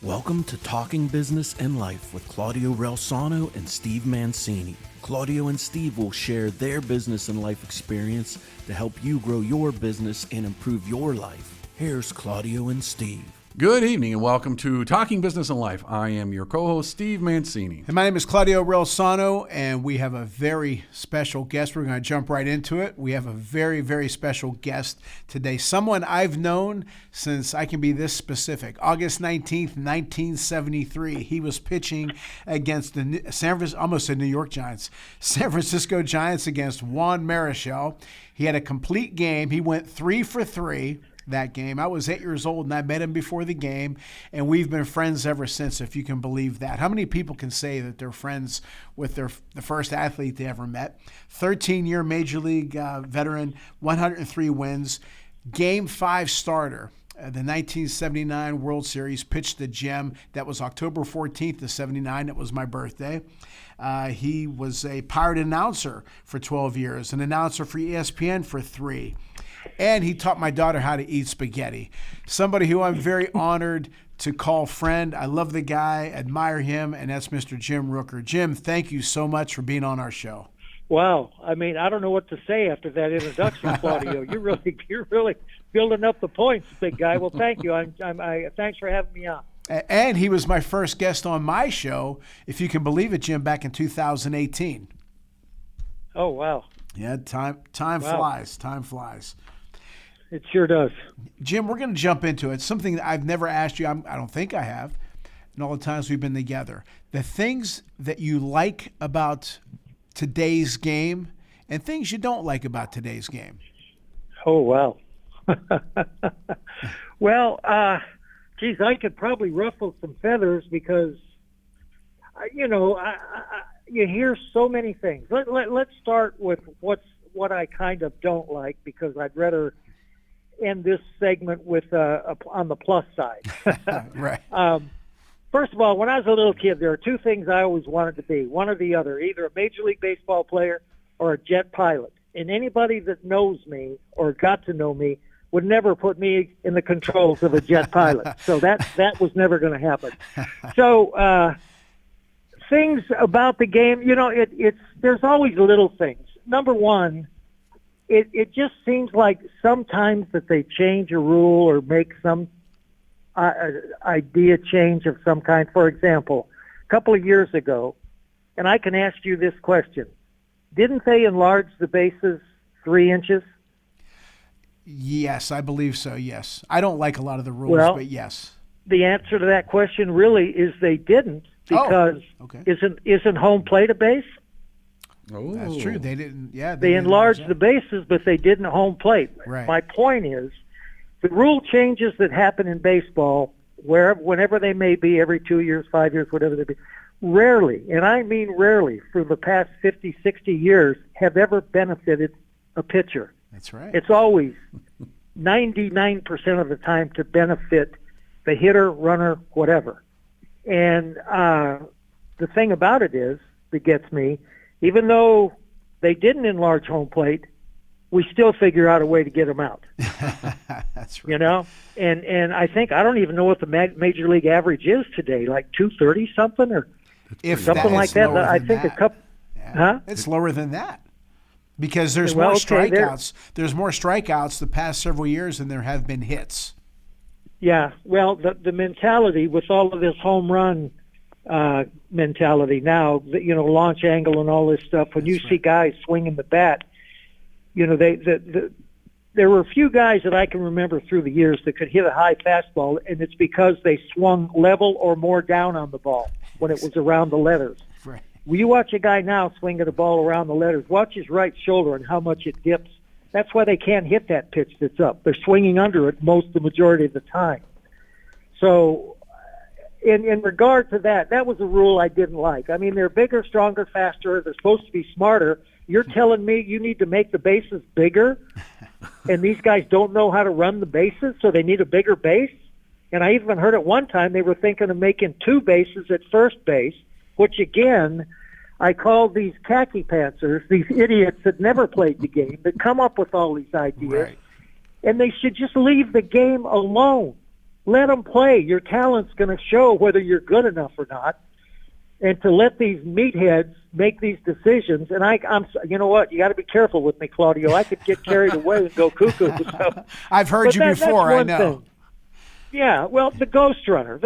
Welcome to Talking Business and Life with Claudio Reilsono and Steve Mancini. Claudio and Steve will share their business and life experience to help you grow your business and improve your life. Here's Claudio and Steve. Good evening and welcome to Talking Business and Life. I am your co-host, Steve Mancini. And my name is Claudio Reilsono, and we have a very special guest. We're going to jump right into it. We have a very, very special guest today. Someone I've known since, I can be this specific, August 19th, 1973. He was pitching against the almost the New York Giants, San Francisco Giants against Juan Marichal. He had a complete game. He went 3 for 3. That game. I was 8 years old and I met him before the game, and we've been friends ever since, if you can believe that. How many people can say that they're friends with the first athlete they ever met? 13-year Major League veteran, 103 wins, Game 5 starter. The 1979 World Series, pitched the gem. That was October 14th of 79. It was my birthday. He was a Pirate announcer for 12 years, an announcer for ESPN for 3. And he taught my daughter how to eat spaghetti. Somebody who I'm very honored to call friend. I love the guy, admire him, and that's Mr. Jim Rooker. Jim, thank you so much for being on our show. Wow. I mean, I don't know what to say after that introduction, Claudio. You're really building up the points, big guy. Well, thank you. Thanks for having me on. And he was my first guest on my show, if you can believe it, Jim, back in 2018. Oh, wow. Yeah, time flies. Time flies. It sure does. Jim, we're going to jump into it. Something that I've never asked you. I don't think I have, in all the times we've been together. The things that you like about today's game and things you don't like about today's game. Oh, wow. Well, geez, I could probably ruffle some feathers because, you hear so many things. Let's start with what I kind of don't like, because I'd rather end this segment with on the plus side. Right. First of all, when I was a little kid, there are two things I always wanted to be, one or the other, either a Major League Baseball player or a jet pilot. And anybody that knows me or got to know me would never put me in the controls of a jet pilot. So that was never going to happen. So things about the game, there's always little things. Number one, it just seems like sometimes that they change a rule or make some idea change of some kind. For example, a couple of years ago, and I can ask you this question, didn't they enlarge the bases 3 inches? Yes, I believe so, yes. I don't like a lot of the rules, but yes. The answer to that question really is they didn't, because isn't home plate a base? Oh, that's true. They didn't. Yeah, they enlarged the bases, but they didn't home plate. Right. My point is, the rule changes that happen in baseball, whenever they may be, every 2 years, 5 years, whatever they be, rarely, and I mean rarely, for the past 50, 60 years, have ever benefited a pitcher. That's right. It's always 99% of the time to benefit the hitter, runner, whatever. And the thing about it is, that gets me, even though they didn't enlarge home plate, we still figure out a way to get them out. That's right. And I think, I don't even know what the major league average is today, like 230 something or something like that. I think a couple. Yeah. Huh? It's lower than that, because there's more strikeouts. There's more strikeouts the past several years than there have been hits. Yeah. Well, the mentality with all of this home run mentality now, launch angle and all this stuff. When you see guys swinging the bat, there were a few guys that I can remember through the years that could hit a high fastball, and it's because they swung level or more down on the ball when it was around the letters. Right. When you watch a guy now swing at a ball around the letters, watch his right shoulder and how much it dips. That's why they can't hit that pitch that's up. They're swinging under it the majority of the time. So in regard to that was a rule I didn't like. I mean, they're bigger, stronger, faster. They're supposed to be smarter. You're telling me you need to make the bases bigger, and these guys don't know how to run the bases, so they need a bigger base? And I even heard at one time they were thinking of making 2 bases at first base, which, again, I call these khaki pantsers, these idiots that never played the game, that come up with all these ideas. Right. And they should just leave the game alone. let them play. Your talent's going to show whether you're good enough or not. And to let these meatheads make these decisions, and I'm, you know what? You got to be careful with me, Claudio. I could get carried away and go cuckoo. So. I've heard you before. I know. Thing. Yeah, well, the ghost runner is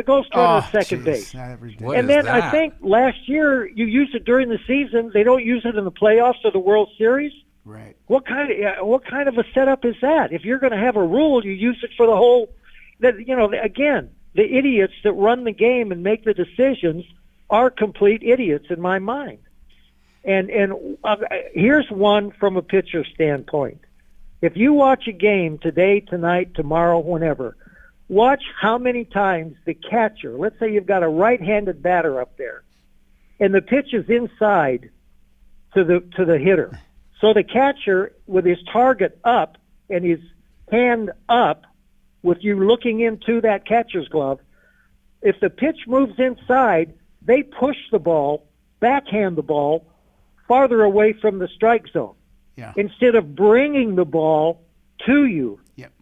second base. And then that? I think last year you used it during the season. They don't use it in the playoffs or the World Series. Right. What kind of a setup is that? If you're going to have a rule, you use it for the whole. Again, the idiots that run the game and make the decisions are complete idiots in my mind. And here's one from a pitcher standpoint. If you watch a game today, tonight, tomorrow, whenever, watch how many times the catcher, let's say you've got a right-handed batter up there, and the pitch is inside to the hitter. So the catcher, with his target up and his hand up, with you looking into that catcher's glove, if the pitch moves inside, they push the ball, backhand the ball, farther away from the strike zone, instead of bringing the ball to you. Yep.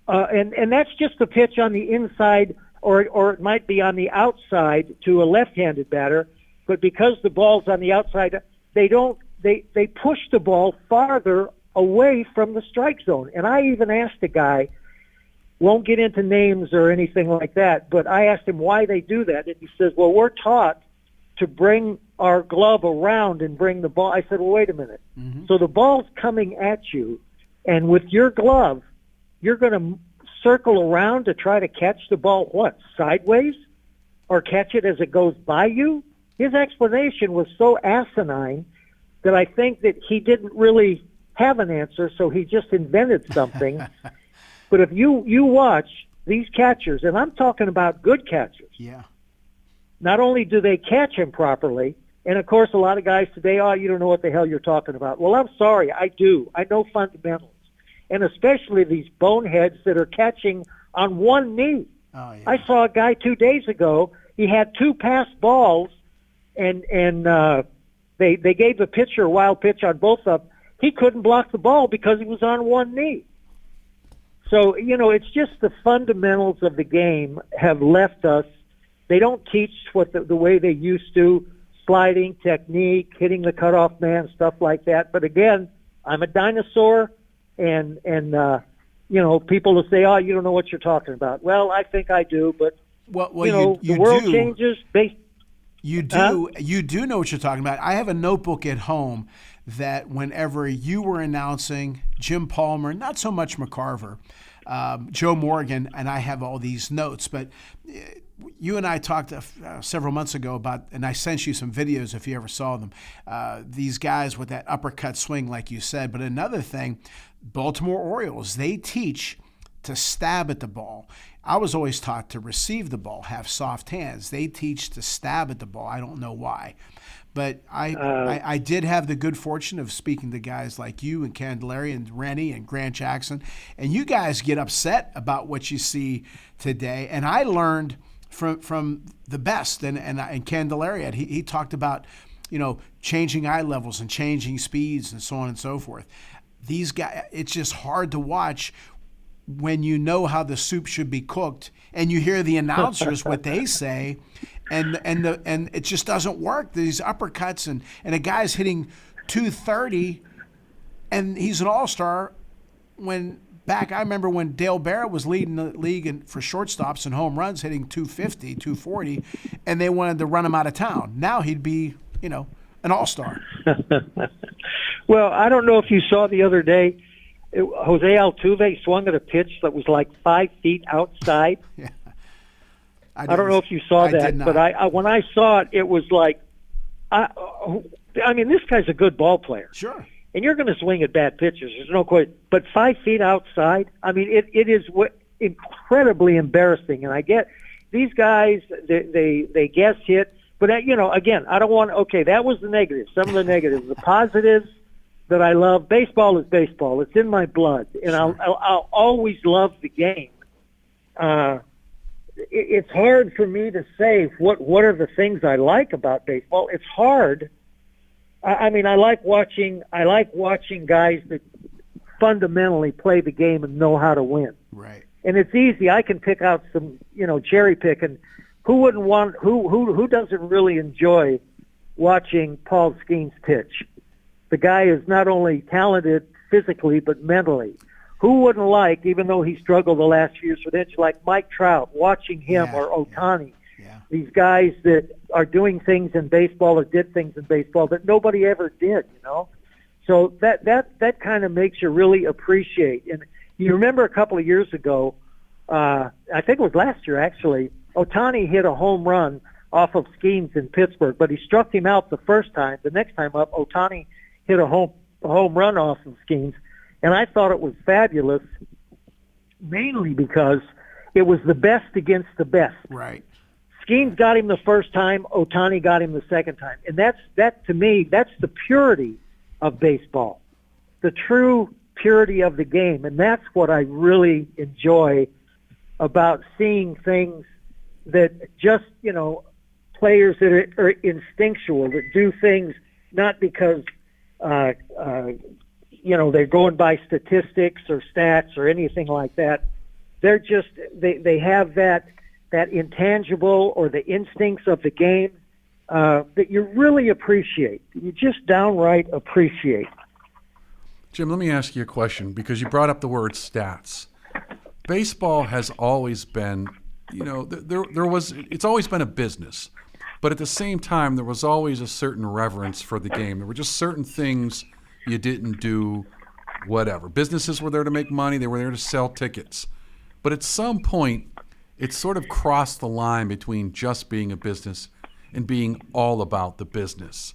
And that's just the pitch on the inside, or it might be on the outside to a left-handed batter. But because the ball's on the outside, they push the ball farther away from the strike zone. And I even asked a guy, won't get into names or anything like that, but I asked him why they do that, and he says, well, we're taught to bring our glove around and bring the ball. I said, well, wait a minute. Mm-hmm. So the ball's coming at you, and with your glove, you're going to circle around to try to catch the ball, sideways? Or catch it as it goes by you? His explanation was so asinine that I think that he didn't really have an answer, so he just invented something. But if you watch these catchers, and I'm talking about good catchers, not only do they catch him properly, and of course a lot of guys today, you don't know what the hell you're talking about. Well, I'm sorry, I do. I know fundamentals. And especially these boneheads that are catching on one knee. Oh, yeah. I saw a guy 2 days ago, he had two passed balls, and they gave the pitcher a wild pitch on both of them. He couldn't block the ball because he was on one knee. So, it's just the fundamentals of the game have left us. They don't teach what the way they used to, sliding, technique, hitting the cutoff man, stuff like that. But again, I'm a dinosaur, and people will say, you don't know what you're talking about. Well, I think I do, but, the world changes. You do know what you're talking about. I have a notebook at home that whenever you were announcing, Jim Palmer, not so much McCarver, Joe Morgan, and I have all these notes, but you and I talked several months ago about, and I sent you some videos if you ever saw them, these guys with that uppercut swing, like you said. But another thing, Baltimore Orioles, they teach to stab at the ball. I was always taught to receive the ball, have soft hands. They teach to stab at the ball. I don't know why. But I did have the good fortune of speaking to guys like you and Candelaria and Rennie and Grant Jackson. And you guys get upset about what you see today. And I learned from the best. And Candelaria, he talked about, changing eye levels and changing speeds and so on and so forth. These guys, it's just hard to watch when you know how the soup should be cooked and you hear the announcers what they say, and it just doesn't work. These uppercuts and a guy's hitting 230 and he's an all-star I remember when Dale Barrett was leading the league for shortstops and home runs, hitting 250, 240, and they wanted to run him out of town. Now he'd be, an all-star. Well, I don't know if you saw the other day, Jose Altuve swung at a pitch that was like 5 feet outside. Yeah. I don't know if you saw that, but I when I saw it, it was like, this guy's a good ball player. Sure. And you're going to swing at bad pitches. There's no question. But 5 feet outside, it is incredibly embarrassing. And I get these guys, they guess hit. But, again, I don't want – okay, that was the negative, some of the negatives. The positives that I love, baseball is baseball. It's in my blood. And sure. I'll always love the game. It's hard for me to say what are the things I like about baseball. It's hard. I like watching guys that fundamentally play the game and know how to win. Right. And it's easy. I can pick out some, cherry pick. And who doesn't really enjoy watching Paul Skeens pitch? The guy is not only talented physically, but mentally. Who wouldn't like, even though he struggled the last few years with injury, like Mike Trout, watching him, or Ohtani, these guys that are doing things in baseball or did things in baseball that nobody ever did, So that kind of makes you really appreciate. And you remember a couple of years ago, I think it was last year actually, Ohtani hit a home run off of Skeens in Pittsburgh, but he struck him out the first time. The next time up, Ohtani hit a home run off of Skeens. And I thought it was fabulous, mainly because it was the best against the best. Right. Skeens got him the first time, Ohtani got him the second time. And that to me, that's the purity of baseball, the true purity of the game. And that's what I really enjoy about seeing things that just, players that are instinctual, that do things not because, they're going by statistics or stats or anything like that. They're just, they have that intangible or the instincts of the game that you really appreciate. You just downright appreciate. Jim, let me ask you a question because you brought up the word stats. Baseball has always been, it's always been a business, but at the same time, there was always a certain reverence for the game. There were just certain things you didn't do, whatever. Businesses were there to make money. They were there to sell tickets. But at some point, it sort of crossed the line between just being a business and being all about the business.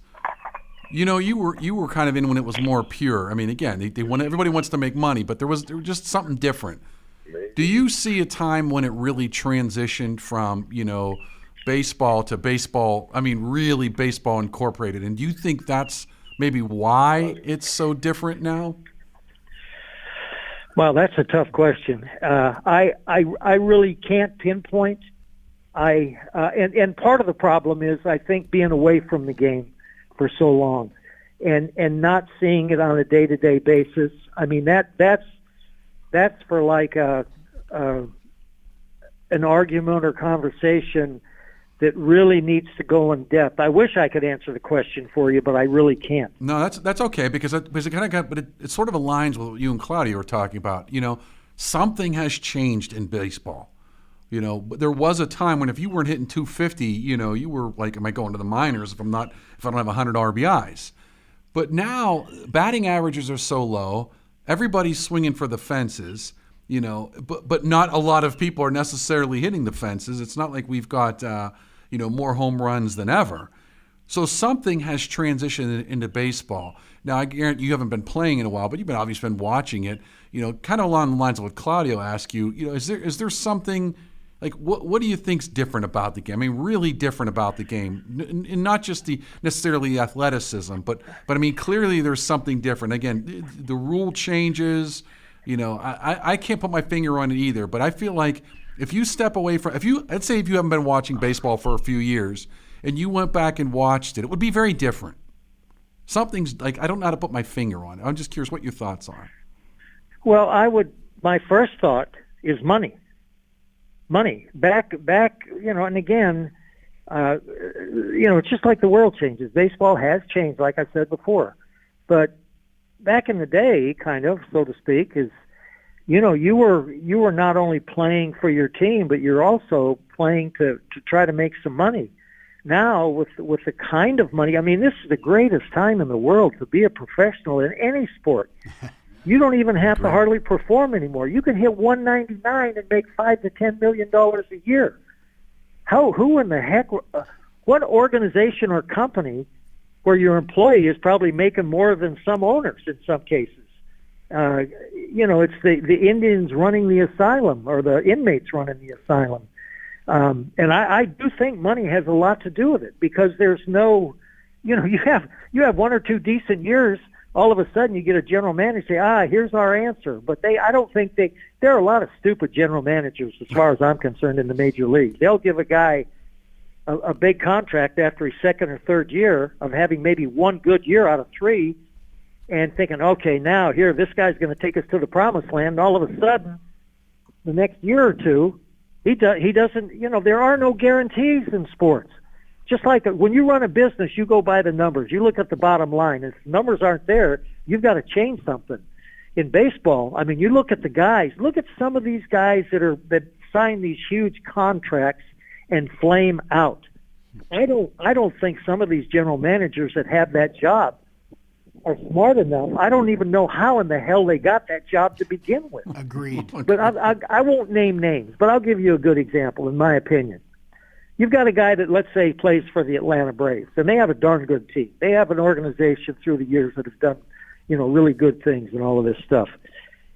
You were kind of in when it was more pure. I mean, again, everybody wants to make money, but there was just something different. Do you see a time when it really transitioned from, baseball to baseball, really baseball incorporated? And do you think that's maybe why it's so different now? Well, that's a tough question. I really can't pinpoint. And part of the problem is, I think, being away from the game for so long and not seeing it on a day-to-day basis. I mean, that's for like an argument or conversation that really needs to go in depth. I wish I could answer the question for you, but I really can't. No, that's okay because it kind of got, but it sort of aligns with what you and Claudio were talking about. Something has changed in baseball. There was a time when if you weren't hitting 250, you were like, am I going to the minors if I don't have 100 RBIs? But now batting averages are so low, everybody's swinging for the fences, but not a lot of people are necessarily hitting the fences. It's not like we've got, more home runs than ever. So something has transitioned into baseball. Now, I guarantee you haven't been playing in a while, but you've obviously been watching it, kind of along the lines of what Claudio asked you, is there something, like, what do you think's different about the game? Really different about the game, and not just necessarily athleticism, but clearly there's something different. Again, the rule changes. I can't put my finger on it either, but I feel like if you step away from, let's say if you haven't been watching baseball for a few years and you went back and watched it, it would be very different. Something's like, I don't know how to put my finger on it. I'm just curious what your thoughts are. Well, my first thought is money. Money back, and again, it's just like the world changes. Baseball has changed, like I said before, but back in the day, kind of, so to speak, is, you were not only playing for your team, but you're also playing to try to make some money. Now, with the kind of money, this is the greatest time in the world to be a professional in any sport. You don't even have to hardly perform anymore. You can hit 199 and make $5 to $10 million a year. Who in the heck? What organization or company where your employee is probably making more than some owners in some cases? It's the Indians running the asylum or the inmates running the asylum. And I do think money has a lot to do with it because there's no, you have one or two decent years. All of a sudden you get a general manager say, here's our answer. But I don't think there are a lot of stupid general managers as far as I'm concerned in the major league. They'll give a guy a big contract after his second or third year of having maybe one good year out of three and thinking, okay, now here, this guy's going to take us to the promised land. And all of a sudden, the next year or two, he doesn't. There are no guarantees in sports. Just like when you run a business, you go by the numbers. You look at the bottom line. If numbers aren't there, you've got to change something. In baseball, I mean, you look at the guys. Look at some of these guys that sign these huge contracts and flame out. I don't think some of these general managers that have that job are smart enough. I don't even know how in the hell they got that job to begin with. Agreed. But I won't name names, but I'll give you a good example, in my opinion. You've got a guy that, let's say, plays for the Atlanta Braves, and they have a darn good team. They have an organization through the years that has done, really good things and all of this stuff.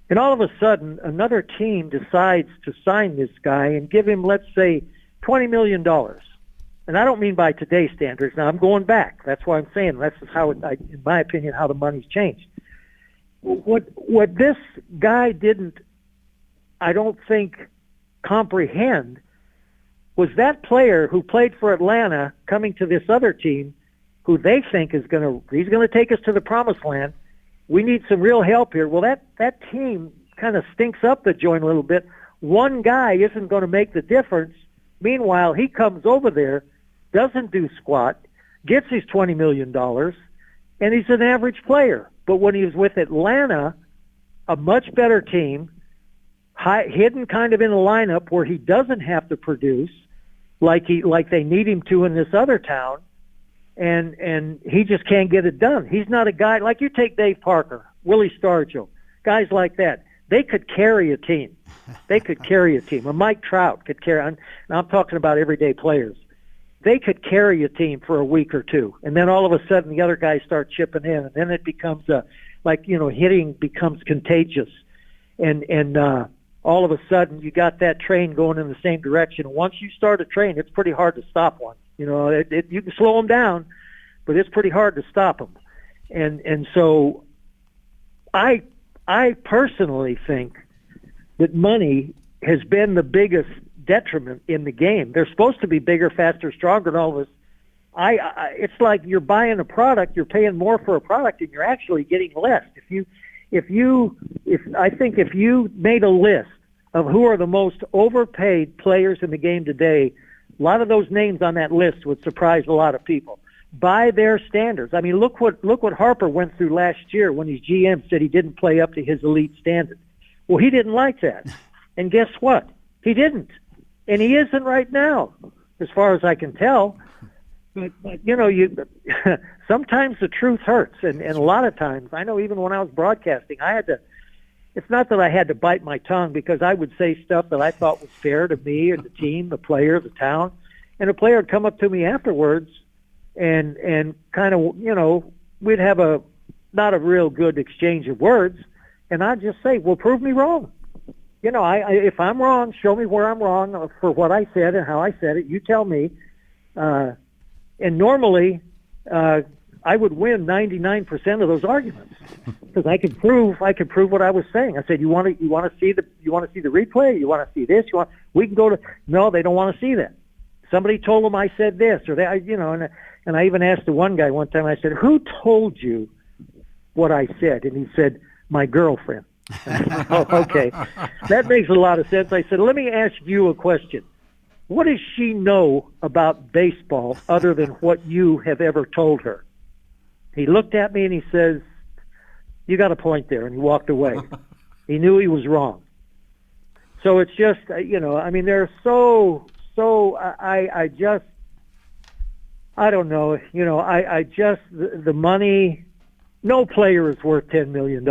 And all of a sudden, another team decides to sign this guy and give him, let's say, $20 million. And I don't mean by today's standards. Now, I'm going back. That's why I'm saying that's how, in my opinion, how the money's changed. What this guy didn't, I don't think, comprehend was that player who played for Atlanta coming to this other team who they think he's going to take us to the promised land. We need some real help here. Well, that team kind of stinks up the joint a little bit. One guy isn't going to make the difference. Meanwhile, he comes over there, doesn't do squat, gets his $20 million, and he's an average player. But when he was with Atlanta, a much better team, hidden kind of in a lineup where he doesn't have to produce like they need him to in this other town, and he just can't get it done. He's not a guy like you take Dave Parker, Willie Stargell, guys like that. They could carry a team. They could carry a team. Or Mike Trout could carry. And I'm talking about everyday players. They could carry a team for a week or two, and then all of a sudden the other guys start chipping in, and then it becomes hitting becomes contagious, and all of a sudden you got that train going in the same direction. Once you start a train, it's pretty hard to stop one. You can slow them down, but it's pretty hard to stop them. And so I personally think that money has been the biggest detriment in the game. They're supposed to be bigger, faster, stronger, and all this. It's like you're buying a product, you're paying more for a product, and you're actually getting less. If you made a list of who are the most overpaid players in the game today, a lot of those names on that list would surprise a lot of people by their standards. I mean, look what Harper went through last year when his GM said he didn't play up to his elite standard. Well, he didn't like that, and guess what? He didn't, and he isn't right now, as far as I can tell. But sometimes the truth hurts, and a lot of times, I know even when I was broadcasting, it's not that I had to bite my tongue, because I would say stuff that I thought was fair to me or the team, the player, the town, and a player would come up to me afterwards and kind of, we'd have not a real good exchange of words, and I'd just say, well, prove me wrong. If I'm wrong, show me where I'm wrong for what I said and how I said it. You tell me. And normally, I would win 99% of those arguments because I could prove what I was saying. I said, you want to see the replay? You want to see this? We can go to. No, they don't want to see that. Somebody told them I said this or that. And I even asked the one guy one time. I said, "Who told you what I said?" And he said, "My girlfriend." Oh, okay, that makes a lot of sense. I said, "Let me ask you a question. What does she know about baseball other than what you have ever told her?" He looked at me and he says, "You got a point there," and he walked away. He knew he was wrong. So it's just, they're I don't know, the money, no player is worth $10 million,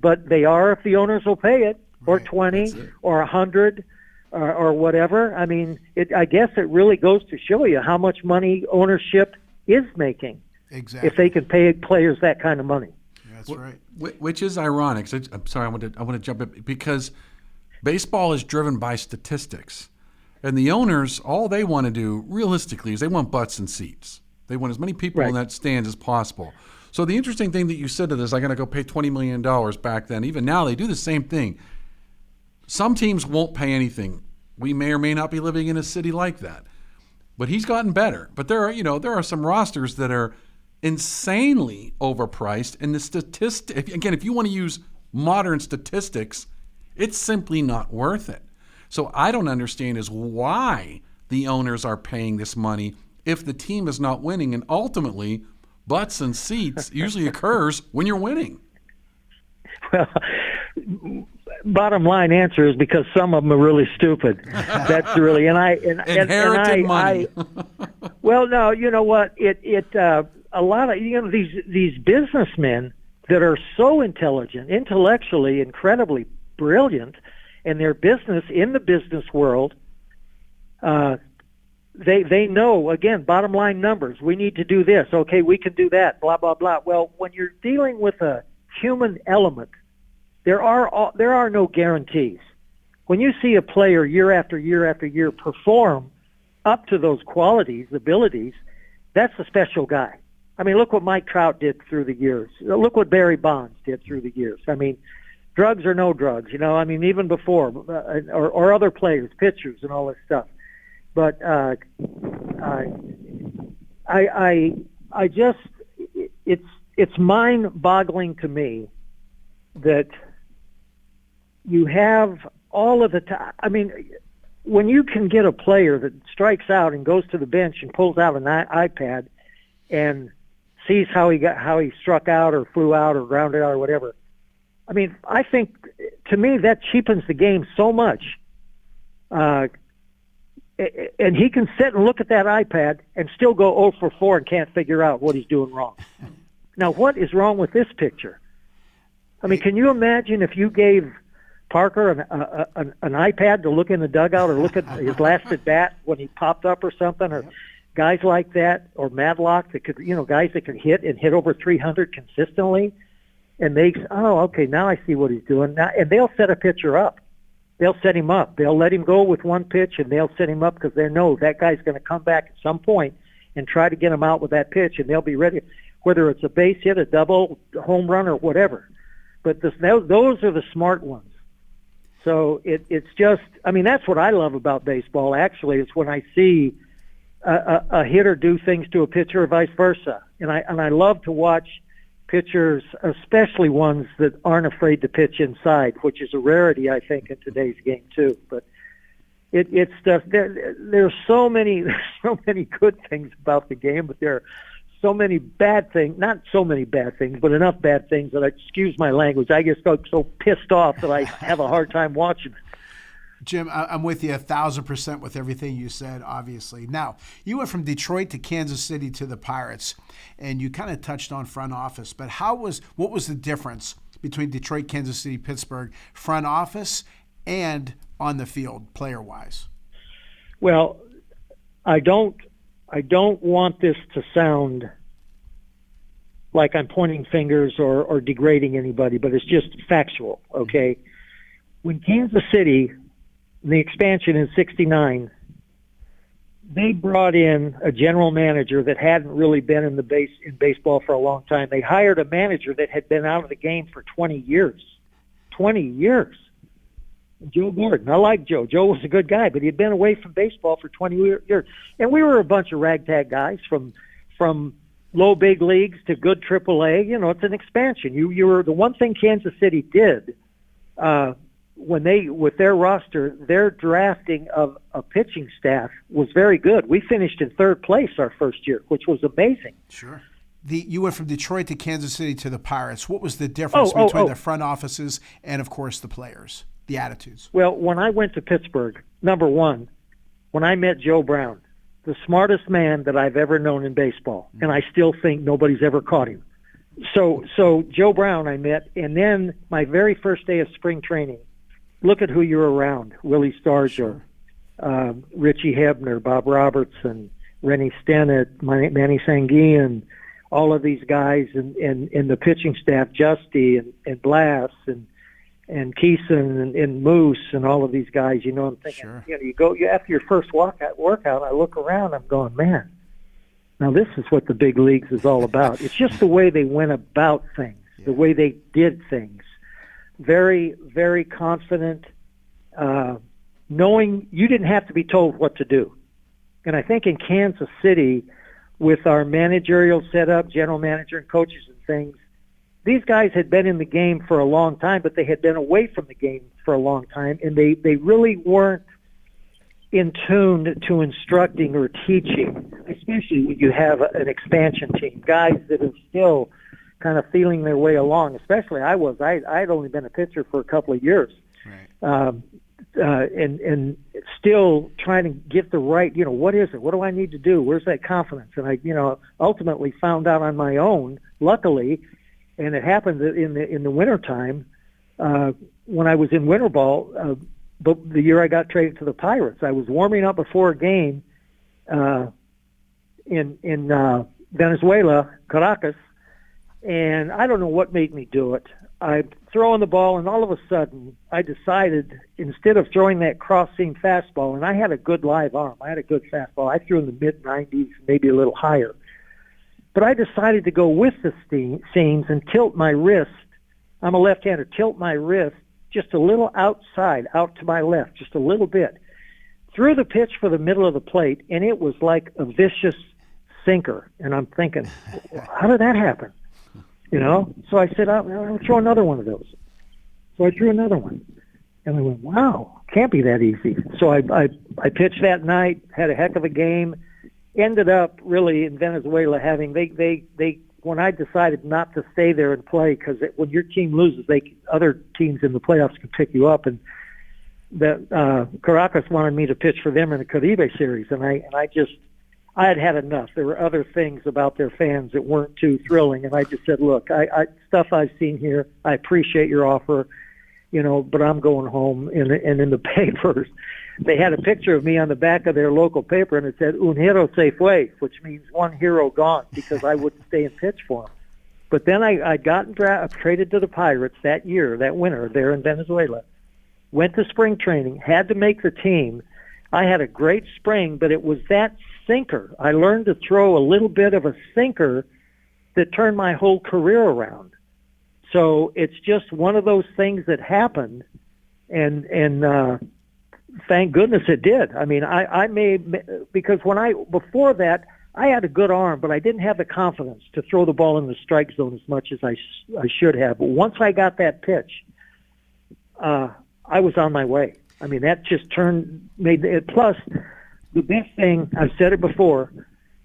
but they are if the owners will pay it, or 20, or 100, or whatever. I mean, I guess it really goes to show you how much money ownership is making. Exactly. If they can pay players that kind of money. That's right. Which is ironic. I'm sorry, I want to jump in because baseball is driven by statistics. And the owners, all they want to do realistically is they want butts and seats. They want as many people in that stands as possible. So the interesting thing that you said to this, I'm going to go pay $20 million back then. Even now, they do the same thing. Some teams won't pay anything. We may or may not be living in a city like that. But he's gotten better. But there are some rosters that are insanely overpriced. And the statistic, again, if you want to use modern statistics, it's simply not worth it. So I don't understand is why the owners are paying this money if the team is not winning. And ultimately, butts and seats usually occurs when you're winning. Well, bottom line answer is because some of them are really stupid. That's really Inherited money. Well, no, you know what? A lot of these businessmen that are so intelligent, intellectually incredibly brilliant, in their business in the business world, they know, again, bottom line numbers. We need to do this. Okay, we can do that. Blah blah blah. Well, when you're dealing with a human element, there are no guarantees. When you see a player year after year after year perform up to those qualities, abilities, that's a special guy. I mean, look what Mike Trout did through the years. Look what Barry Bonds did through the years. I mean, drugs or no drugs, I mean, even before, or other players, pitchers, and all this stuff. But I just, it's mind-boggling to me that you have all of the time. I mean, when you can get a player that strikes out and goes to the bench and pulls out an iPad and sees how he struck out or flew out or grounded out or whatever. I mean, I think, to me, that cheapens the game so much. And he can sit and look at that iPad and still go 0 for 4 and can't figure out what he's doing wrong. Now, what is wrong with this picture? I mean, can you imagine if you gave Parker an iPad to look in the dugout or look at his last at bat when he popped up or something, or guys like that, or Madlock that could, guys that could hit over 300 consistently, and okay, now I see what he's doing. Now, and they'll set a pitcher up. They'll set him up. They'll let him go with one pitch, and they'll set him up because they know that guy's going to come back at some point and try to get him out with that pitch, and they'll be ready, whether it's a base hit, a double, home run, or whatever. But those are the smart ones. So it's just, I mean, that's what I love about baseball, actually, is when I see a hitter do things to a pitcher or vice versa. And I love to watch pitchers, especially ones that aren't afraid to pitch inside, which is a rarity, I think, in today's game too. But it's just there's so many good things about the game, but there are so many bad things. Not so many bad things, but enough bad things that excuse my language. I get so pissed off that I have a hard time watching it. Jim, I'm with you 1,000% with everything you said, obviously. Now, you went from Detroit to Kansas City to the Pirates, and you kind of touched on front office, but what was the difference between Detroit, Kansas City, Pittsburgh, front office and on the field, player-wise? Well, I don't want this to sound like I'm pointing fingers or degrading anybody, but it's just factual, okay? When Kansas City, the expansion in '69, they brought in a general manager that hadn't really been in baseball for a long time. They hired a manager that had been out of the game for 20 years. 20 years. Joe Gordon. I like Joe. Joe was a good guy, but he'd been away from baseball for 20 years. And we were a bunch of ragtag guys from low big leagues to good AAA. It's an expansion. You were the one thing Kansas City did when with their roster, their drafting of a pitching staff was very good. We finished in third place our first year, which was amazing. Sure. You went from Detroit to Kansas City to the Pirates. What was the difference between the front offices and, of course, the players, the attitudes? Well, when I went to Pittsburgh, number one, when I met Joe Brown, the smartest man that I've ever known in baseball, and I still think nobody's ever caught him. So Joe Brown I met, and then my very first day of spring training, look at who you're around: Willie Stargell, Richie Hebner, Bob Robertson, Rennie Stennett, Manny Sanguillen, all of these guys, and the pitching staff, Justy and Blass and Keeson and Moose and all of these guys. I'm thinking, you after your first workout, I look around, I'm going, man, now this is what the big leagues is all about. It's just the way they went about things, the way they did things. Very, very confident, knowing you didn't have to be told what to do. And I think in Kansas City, with our managerial setup, general manager and coaches and things, these guys had been in the game for a long time, but they had been away from the game for a long time, and they really weren't in tune to instructing or teaching, especially when you have an expansion team, guys that are still kind of feeling their way along. Especially I'd only been a pitcher for a couple of years, Right. And still trying to get the right, what is it? What do I need to do? Where's that confidence? And I, ultimately found out on my own, luckily, and it happened in the wintertime, when I was in winter ball, but the year I got traded to the Pirates. I was warming up before a game in Venezuela, Caracas, and I don't know what made me do it. I'm throwing the ball, and all of a sudden, I decided, instead of throwing that cross-seam fastball, and I had a good live arm, I had a good fastball. I threw in the mid-90s, maybe a little higher. But I decided to go with the seams and tilt my wrist. I'm a left-hander. Tilt my wrist just a little outside, out to my left, just a little bit. Threw the pitch for the middle of the plate, and it was like a vicious sinker. And I'm thinking, how did that happen? So I said, I'll throw another one of those. So I threw another one. And I went, wow, can't be that easy. So I pitched that night, had a heck of a game, ended up really in Venezuela having, when I decided not to stay there and play, because when your team loses, other teams in the playoffs can pick you up. And Caracas wanted me to pitch for them in the Caribe series. And I had had enough. There were other things about their fans that weren't too thrilling, and I just said, look, stuff I've seen here, I appreciate your offer, but I'm going home. And in the papers, they had a picture of me on the back of their local paper, and it said, un hero se fue, which means one hero gone, because I wouldn't stay and pitch for them. But then I got traded to the Pirates that year, that winter, there in Venezuela, went to spring training, had to make the team. I had a great spring, but it was that sinker. I learned to throw a little bit of a sinker that turned my whole career around. So it's just one of those things that happened, and thank goodness it did. I mean, because before that, I had a good arm, but I didn't have the confidence to throw the ball in the strike zone as much as I should have. But once I got that pitch, I was on my way. I mean, that just made it. Plus, the best thing, I've said it before,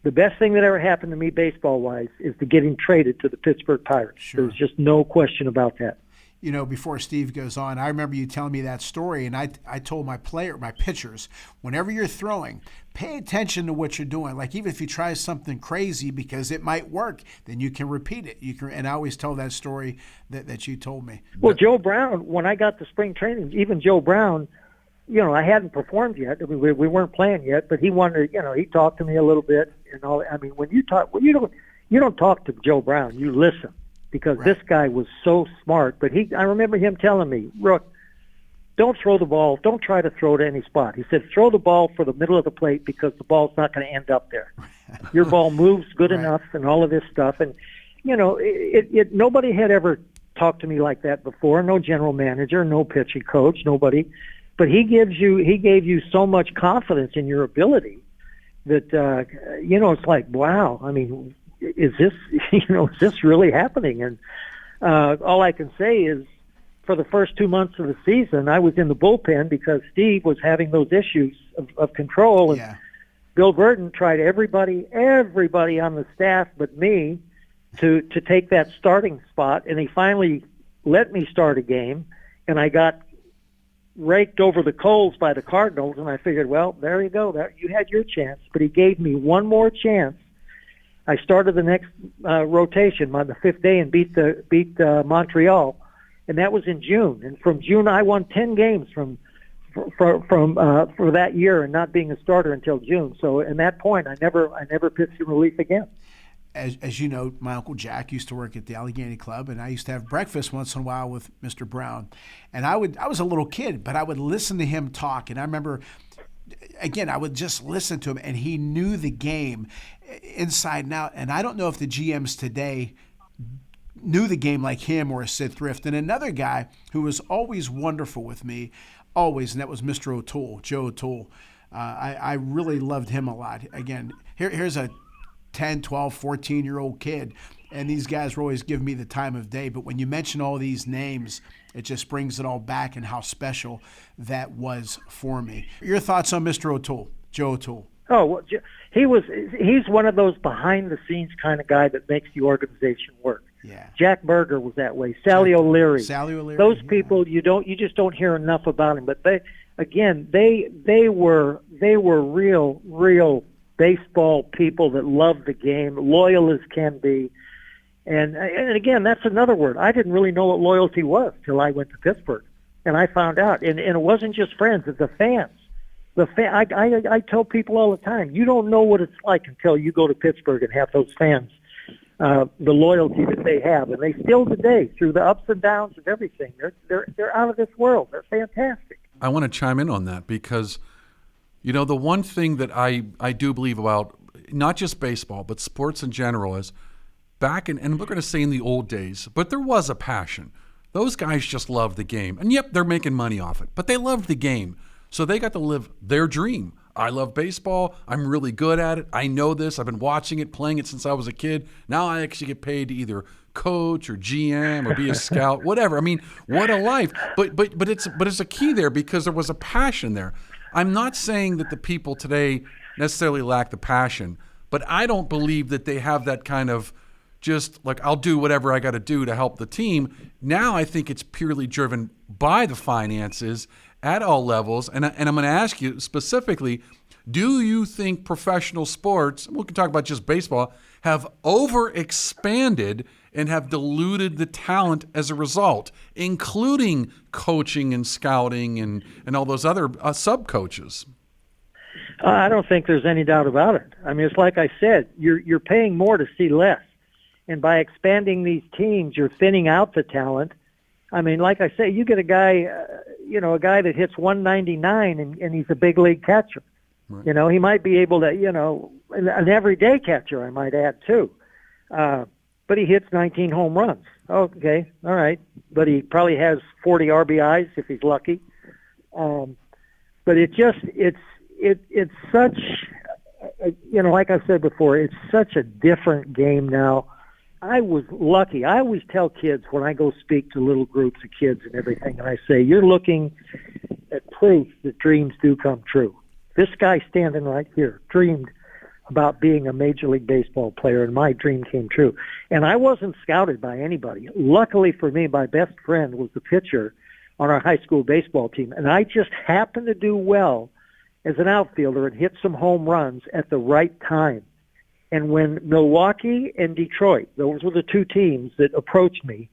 the best thing that ever happened to me baseball-wise is the getting traded to the Pittsburgh Pirates. Sure. There's just no question about that. Before Steve goes on, I remember you telling me that story, and I told my pitchers, whenever you're throwing, pay attention to what you're doing. Like, even if you try something crazy because it might work, then you can repeat it. And I always tell that story that you told me. Well, Joe Brown, when I got to spring training, even Joe Brown, I hadn't performed yet. I mean, we weren't playing yet, but he wanted, he talked to me a little bit and all. I mean, when you don't talk to Joe Brown, you listen, because This guy was so smart. But I remember him telling me, Rook, don't throw the ball. Don't try to throw to any spot. He said, throw the ball for the middle of the plate, because the ball's not going to end up there. Your ball moves good enough, and all of this stuff. And nobody had ever talked to me like that before. No general manager, no pitching coach, nobody. But he gave you so much confidence in your ability that it's like, wow. I mean, is this really happening? And all I can say is, for the first 2 months of the season, I was in the bullpen because Steve was having those issues of control, and Bill Burton tried everybody on the staff but me to take that starting spot, and he finally let me start a game, and I got raked over the coals by the Cardinals, and I figured, well, there you go. You had your chance, but he gave me one more chance. I started the next rotation on the fifth day and beat Montreal, and that was in June. And from June, I won 10 games for that year, and not being a starter until June. So, at that point, I never pitched in relief again. As you know, my Uncle Jack used to work at the Allegheny Club, and I used to have breakfast once in a while with Mr. Brown. And I was a little kid, but I would listen to him talk. And I remember, again, I would just listen to him, and he knew the game inside and out. And I don't know if the GMs today knew the game like him or Sid Thrift. And another guy who was always wonderful with me, always, and that was Mr. O'Toole, Joe O'Toole. I really loved him a lot. Again, here's a 10, 12, 14-year-old kid and these guys were always giving me the time of day. But when you mention all these names, it just brings it all back and how special that was for me. Your thoughts on Mr. O'Toole, Joe O'Toole? Oh, well, he's one of those behind-the-scenes kind of guy that makes the organization work. Yeah. Jack Berger was that way. Sally O'Leary. Those people you just don't hear enough about them. But they were real baseball people that loved the game, loyal as can be. And again, that's another word. I didn't really know what loyalty was till I went to Pittsburgh, and I found out. And it wasn't just friends; it's the fans. I tell people all the time, you don't know what it's like until you go to Pittsburgh and have those fans, the loyalty that they have, and they still today, through the ups and downs of everything, they're out of this world. They're fantastic. I want to chime in on that because, the one thing that I do believe about not just baseball but sports in general is back in, and we're going to say in the old days, but there was a passion. Those guys just loved the game, and yep, they're making money off it, but they loved the game. So they got to live their dream. I love baseball. I'm really good at it. I know this. I've been watching it, playing it since I was a kid. Now I actually get paid to either coach or GM or be a scout, whatever. I mean, what a life. But it's a key there because there was a passion there. I'm not saying that the people today necessarily lack the passion, but I don't believe that they have that kind of just like, I'll do whatever I got to do to help the team. Now I think it's purely driven by the finances at all levels. And I'm going to ask you specifically, do you think professional sports, we can talk about just baseball, have overexpanded and have diluted the talent as a result, including coaching and scouting and all those other sub-coaches? I don't think there's any doubt about it. I mean, it's like I said, you're paying more to see less. And by expanding these teams, you're thinning out the talent. I mean, like I say, you get a guy, a guy that hits 199 and he's a big league catcher. Right. He might be able to, an everyday catcher, I might add too. But he hits 19 home runs. Okay, all right. But he probably has 40 RBIs if he's lucky. But it's such, like I said before, it's such a different game now. I was lucky. I always tell kids when I go speak to little groups of kids and everything, and I say, you're looking at proof that dreams do come true. This guy standing right here dreamed about being a Major League Baseball player, and my dream came true. And I wasn't scouted by anybody. Luckily for me, my best friend was the pitcher on our high school baseball team, and I just happened to do well as an outfielder and hit some home runs at the right time. And when Milwaukee and Detroit, those were the two teams that approached me,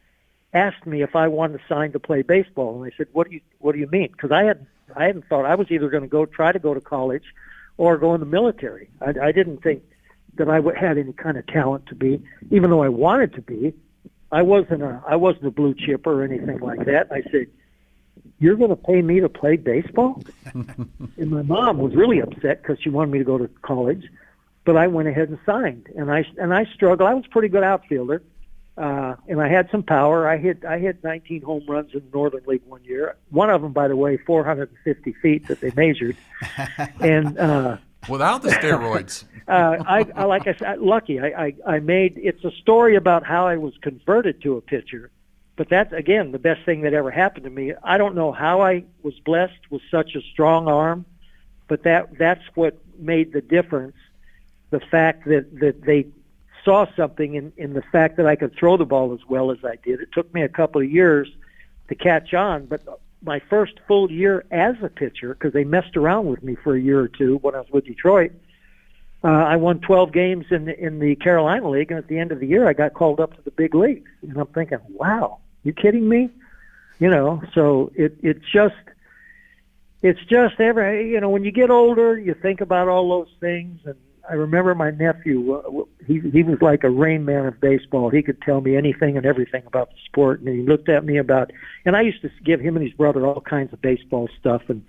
asked me if I wanted to sign to play baseball, and I said, "What do you mean?" Because I hadn't thought I was either going to try to go to college or go in the military. I didn't think that I had any kind of talent to be, even though I wanted to be. I wasn't a blue chipper or anything like that. I said, "You're going to pay me to play baseball?" And my mom was really upset because she wanted me to go to college. But I went ahead and signed, and I struggled. I was a pretty good outfielder, and I had some power. I hit 19 home runs in the Northern League one year. One of them, by the way, 450 feet that they measured. And without the steroids, I like I said, lucky. I made. It's a story about how I was converted to a pitcher, but that's again the best thing that ever happened to me. I don't know how I was blessed with such a strong arm, but that's what made the difference. The fact that they saw something in the fact that I could throw the ball as well as I did. It took me a couple of years to catch on, but my first full year as a pitcher, because they messed around with me for a year or two when I was with Detroit, I won 12 games in the Carolina League, and at the end of the year I got called up to the big leagues. And I'm thinking, wow, you kidding me? So it's just when you get older, you think about all those things. And I remember my nephew, he was like a Rain Man of baseball. He could tell me anything and everything about the sport. And he looked at me and I used to give him and his brother all kinds of baseball stuff. And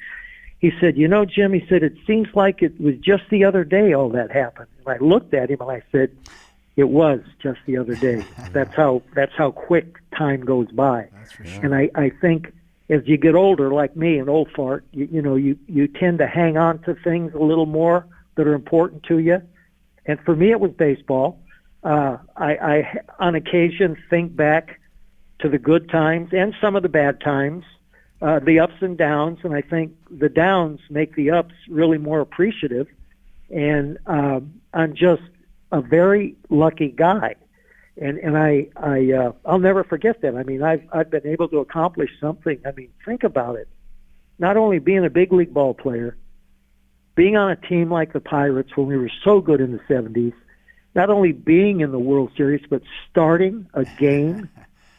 he said, Jim, he said, it seems like it was just the other day all that happened. And I looked at him and I said, it was just the other day. That's how quick time goes by. That's for sure. And I think as you get older, like me, an old fart, you tend to hang on to things a little more that are important to you. And for me, it was baseball. I on occasion think back to the good times and some of the bad times, the ups and downs, and I think the downs make the ups really more appreciative. And I'm just a very lucky guy, and I'll never forget that. I mean, I've been able to accomplish something. I mean, think about it. Not only being a big league ball player, being on a team like the Pirates when we were so good in the 70s, not only being in the World Series, but starting a game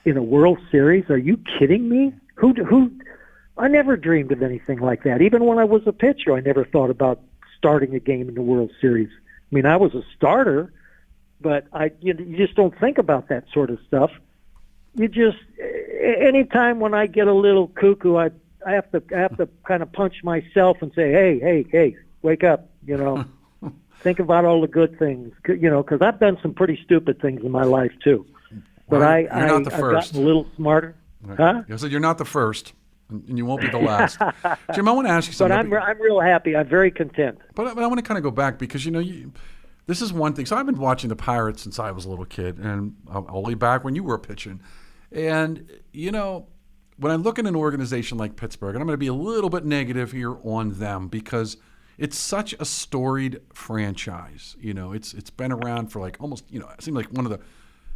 in a World Series. Are you kidding me? Who? I never dreamed of anything like that. Even when I was a pitcher, I never thought about starting a game in the World Series. I mean, I was a starter, but you just don't think about that sort of stuff. You just, anytime when I get a little cuckoo, I have to kind of punch myself and say, hey, wake up, think about all the good things, because I've done some pretty stupid things in my life too. But Well, I've gotten a little smarter. Right. Huh? I said you're not the first, and you won't be the last. Jim, I want to ask you something. But I'm real happy. I'm very content. But I want to kind of go back because, this is one thing. So I've been watching the Pirates since I was a little kid, and all the way back when you were pitching. And, when I look at an organization like Pittsburgh, and I'm going to be a little bit negative here on them because it's such a storied franchise. It's been around for like almost, it seemed like one of the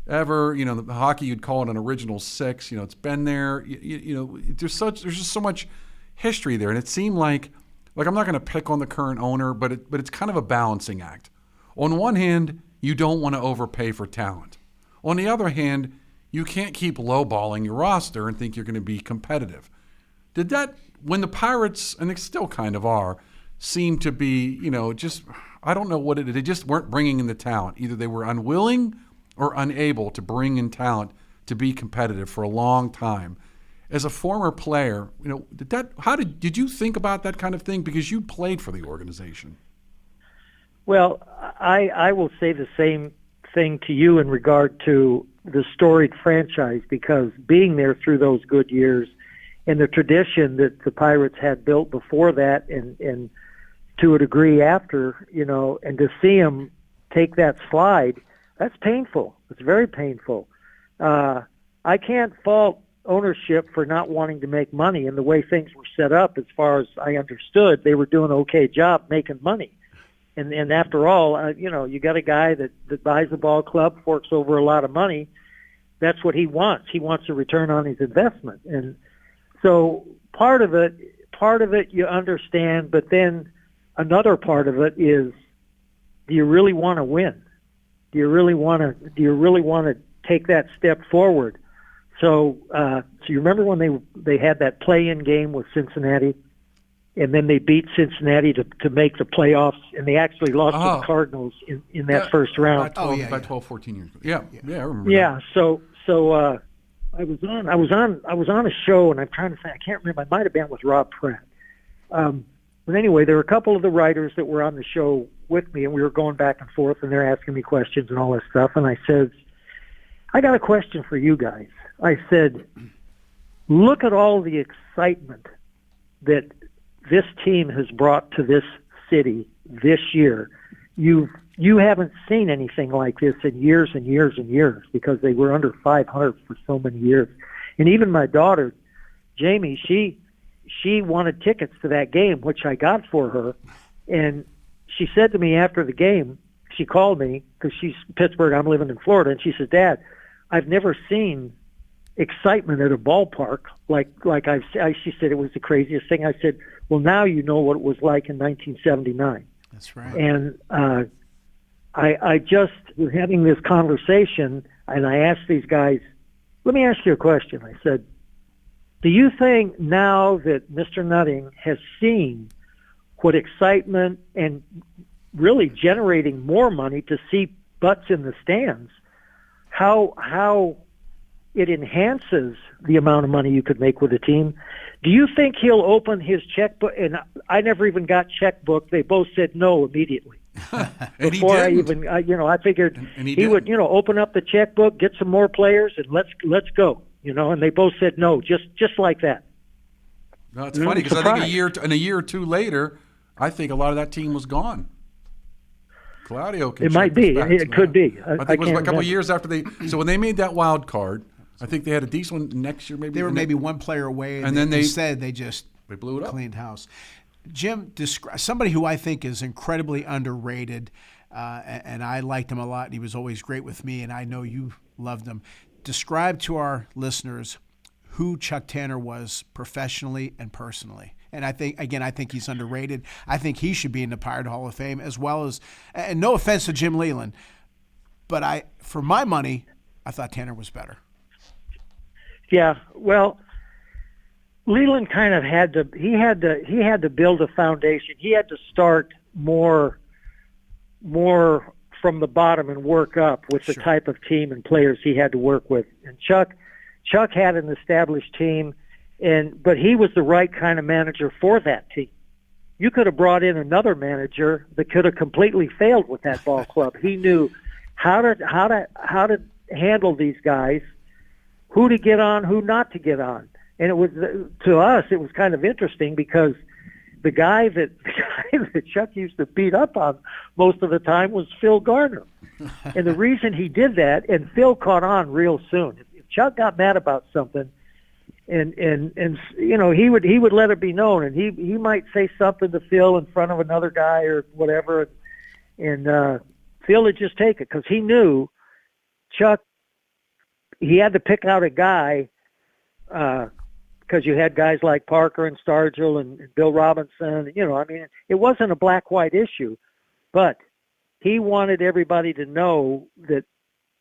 the hockey, you'd call it an original six. It's been there. There's just so much history there, and it seemed like I'm not going to pick on the current owner, but it's kind of a balancing act. On one hand, you don't want to overpay for talent. On the other hand, you can't keep lowballing your roster and think you're going to be competitive. Did that, when the Pirates, and they still kind of are, seem to be, just, I don't know what it is. They just weren't bringing in the talent. Either they were unwilling or unable to bring in talent to be competitive for a long time. As a former player, did you think about that kind of thing? Because you played for the organization. Well, I will say the same thing to you in regard to the storied franchise, because being there through those good years and the tradition that the Pirates had built before that and to a degree after, and to see them take that slide, that's painful. It's very painful. I can't fault ownership for not wanting to make money, and the way things were set up, as far as I understood, they were doing an okay job making money. And after all, you got a guy that buys a ball club, forks over a lot of money. That's what he wants. He wants a return on his investment. And so part of it you understand, but then another part of it is, do you really want to win? Do you really want to take that step forward? So you remember when they had that play-in game with Cincinnati, and then they beat Cincinnati to make the playoffs, and they actually lost to the Cardinals in that first round. About 12, 14 years ago. Yeah, I remember. Yeah, that. So I was on a show, and I'm trying to think. I can't remember. I might have been with Rob Pratt. But anyway, there were a couple of the writers that were on the show with me, and we were going back and forth, and they're asking me questions and all this stuff. And I said, I got a question for you guys. I said, look at all the excitement that this team has brought to this city this year. You haven't seen anything like this in years and years and years, because they were under 500 for so many years. And even my daughter, Jamie, she wanted tickets to that game, which I got for her. And she said to me after the game, she called me because she's Pittsburgh, I'm living in Florida, and she said, Dad, I've never seen excitement at a ballpark like she said it was the craziest thing. I said, well, now you know what it was like in 1979. That's right. And I just was having this conversation, and I asked these guys, let me ask you a question. I said, do you think now that Mr. Nutting has seen what excitement and really generating more money to see butts in the stands, how it enhances the amount of money you could make with a team? Do you think he'll open his checkbook? And I never even got checkbook. They both said no immediately. And Before he I didn't. even, I figured And he he would, didn't. open up the checkbook, get some more players, and let's go. And they both said no, just like that. No, it's funny because I think surprised. a year or two later, I think a lot of that team was gone. Claudio can It might check the be. stats, It could be. I think I it was a can't couple of remember. years after they. So when they made that wild card, I think they had a decent one next year. Maybe They were and maybe one player away, and then instead they just they blew it up. cleaned house. Jim, somebody who I think is incredibly underrated, and I liked him a lot, and he was always great with me, and I know you loved him. Describe to our listeners who Chuck Tanner was professionally and personally. And I think he's underrated. I think he should be in the Pirate Hall of Fame as well as, and no offense to Jim Leland, but for my money, I thought Tanner was better. Yeah, well, Leland kind of had to build a foundation. He had to start more from the bottom and work up with the type of team and players he had to work with. And Chuck had an established team, but he was the right kind of manager for that team. You could have brought in another manager that could have completely failed with that ball club. He knew how to handle these guys, who to get on, who not to get on. And it was, to us, it was kind of interesting because the guy that Chuck used to beat up on most of the time was Phil Garner. And the reason he did that, and Phil caught on real soon. If Chuck got mad about something, and you know, he would let it be known, and he might say something to Phil in front of another guy or whatever, and Phil would just take it because he knew Chuck. He had to pick out a guy because you had guys like Parker and Stargell and Bill Robinson. You know, I mean, it wasn't a black-white issue, but he wanted everybody to know that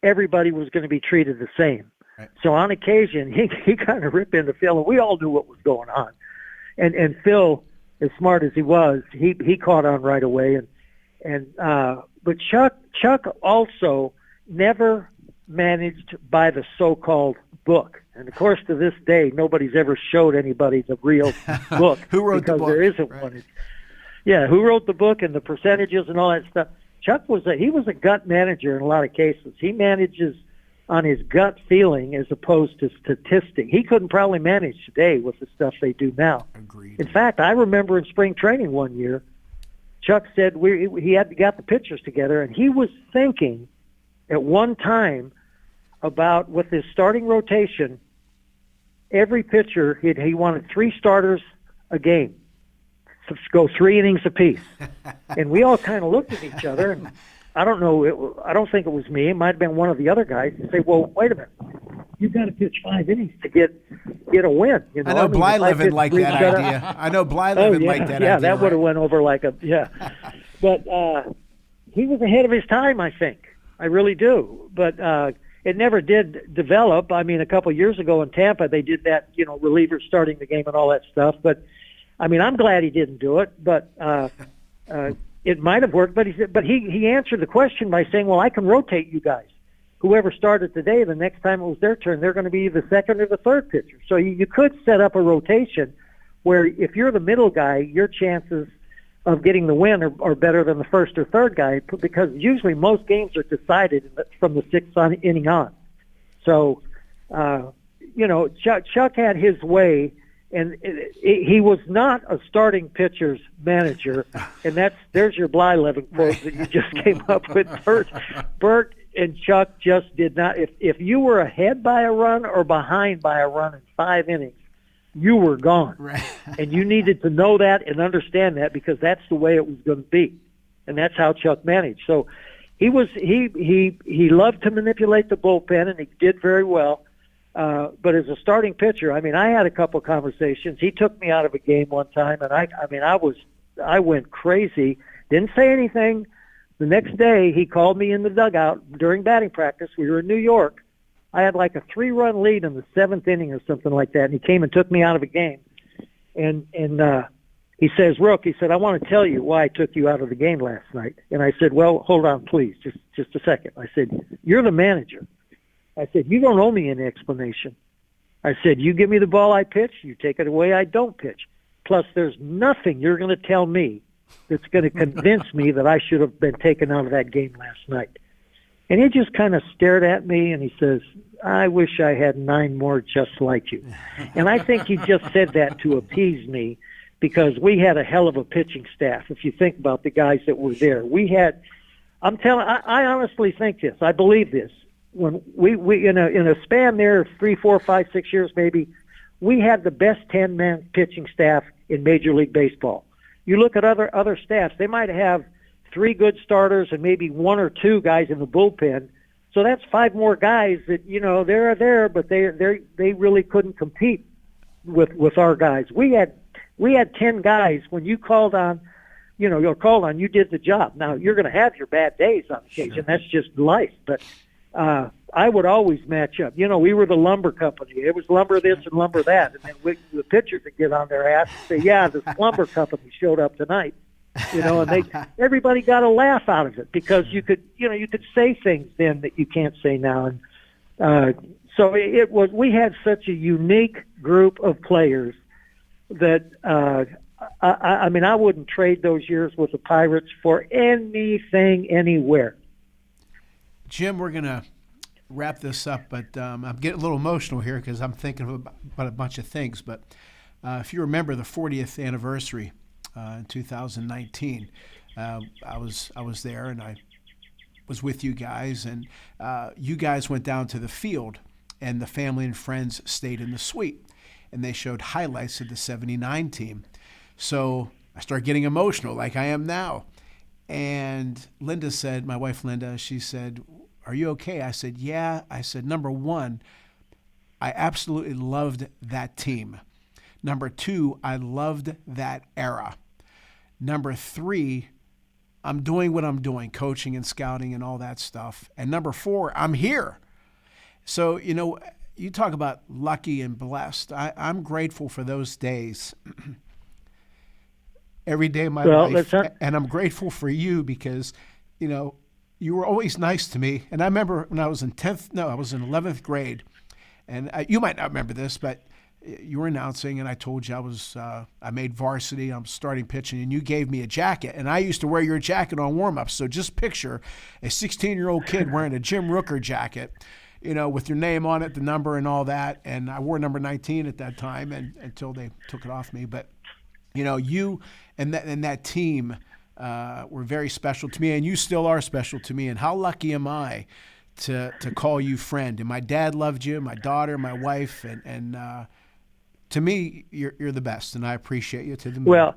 everybody was going to be treated the same. Right. So on occasion, he kind of ripped into Phil, and we all knew what was going on. And Phil, as smart as he was, he caught on right away. But Chuck also never managed by the so-called book. And of course, to this day, nobody's ever showed anybody the real book. Who wrote the book? Because there isn't one. Yeah, who wrote the book and the percentages and all that stuff. Chuck was a gut manager in a lot of cases. He manages on his gut feeling as opposed to statistics. He couldn't probably manage today with the stuff they do now. Agreed. In fact, I remember in spring training one year, Chuck said he had got the pitchers together, and he was thinking at one time about, with his starting rotation, every pitcher, he wanted 3 starters a game. So go 3 innings apiece. And we all kind of looked at each other, and I don't think it was me. It might have been one of the other guys and say, well, wait a minute. You've got to pitch 5 innings to get a win. You know? I know Blyleven liked that idea. I know Blyleven liked that idea. Yeah, that would have went over like a, yeah. But he was ahead of his time, I think. I really do. But it never did develop. I mean, a couple of years ago in Tampa, they did that, you know, relievers starting the game and all that stuff. But, I mean, I'm glad he didn't do it. But it might have worked. But he answered the question by saying, well, I can rotate you guys. Whoever started today, the next time it was their turn, they're going to be the second or the third pitcher. So you could set up a rotation where if you're the middle guy, your chances of getting the win are better than the first or third guy, because usually most games are decided from the 6th inning on. So, you know, Chuck had his way, and he was not a starting pitcher's manager, and there's your Blyleven quote that you just came up with. Bert and Chuck just did not. If you were ahead by a run or behind by a run in 5 innings, you were gone. Right. And you needed to know that and understand that, because that's the way it was going to be. And that's how Chuck managed. So he loved to manipulate the bullpen, and he did very well. But as a starting pitcher, I mean, I had a couple conversations. He took me out of a game one time, and I went crazy. Didn't say anything. The next day, he called me in the dugout during batting practice. We were in New York. I had like a 3-run lead in the 7th inning or something like that, and he came and took me out of a game. And he says, Rook, he said, I want to tell you why I took you out of the game last night. And I said, well, hold on, please, just a second. I said, you're the manager. I said, you don't owe me any explanation. I said, you give me the ball, I pitch. You take it away, I don't pitch. Plus, there's nothing you're going to tell me that's going to convince me that I should have been taken out of that game last night. And he just kind of stared at me, and he says, I wish I had 9 more just like you. And I think he just said that to appease me, because we had a hell of a pitching staff. If you think about the guys that were there, we had I'm telling. I honestly think this. I believe this. When we in a span there of 3, 4, 5, 6 years maybe, we had the best 10-man pitching staff in Major League Baseball. You look at other staffs; they might have 3 good starters and maybe 1 or 2 guys in the bullpen. So that's 5 more guys that they're there, but they really couldn't compete with our guys. We had 10 guys. When you called on, you're called on, you did the job. Now you're going to have your bad days on occasion. Sure. That's just life. But I would always match up. We were the lumber company. It was lumber this and lumber that, and then the pitchers would get on their ass and say, "Yeah, this lumber company showed up tonight." And everybody got a laugh out of it because you could say things then that you can't say now. And so we had such a unique group of players that I wouldn't trade those years with the Pirates for anything anywhere. Jim, we're gonna wrap this up, but I'm getting a little emotional here because I'm thinking about a bunch of things. But if you remember the 40th anniversary. In 2019, I was there, and I was with you guys, and you guys went down to the field, and the family and friends stayed in the suite, and they showed highlights of the '79 team. So I started getting emotional, like I am now. And Linda said, my wife Linda, she said, "Are you okay?" I said, "Yeah." I said, "Number one, I absolutely loved that team. Number 2, I loved that era. Number 3, I'm doing what I'm doing, coaching and scouting and all that stuff. And number 4, I'm here." So, you talk about lucky and blessed. I'm grateful for those days every day of my life. And I'm grateful for you because, you were always nice to me. And I remember when I was in 11th grade. And you might not remember this, but you were announcing, and I told you I made varsity. I'm starting pitching, and you gave me a jacket. And I used to wear your jacket on warm-ups. So just picture a 16-year-old kid wearing a Jim Rooker jacket, with your name on it, the number and all that. And I wore number 19 at that time, and until they took it off me. But you and that team were very special to me, and you still are special to me. And how lucky am I to call you friend? And my dad loved you, my daughter, my wife, and to me, you're the best, and I appreciate you to the moon. Well,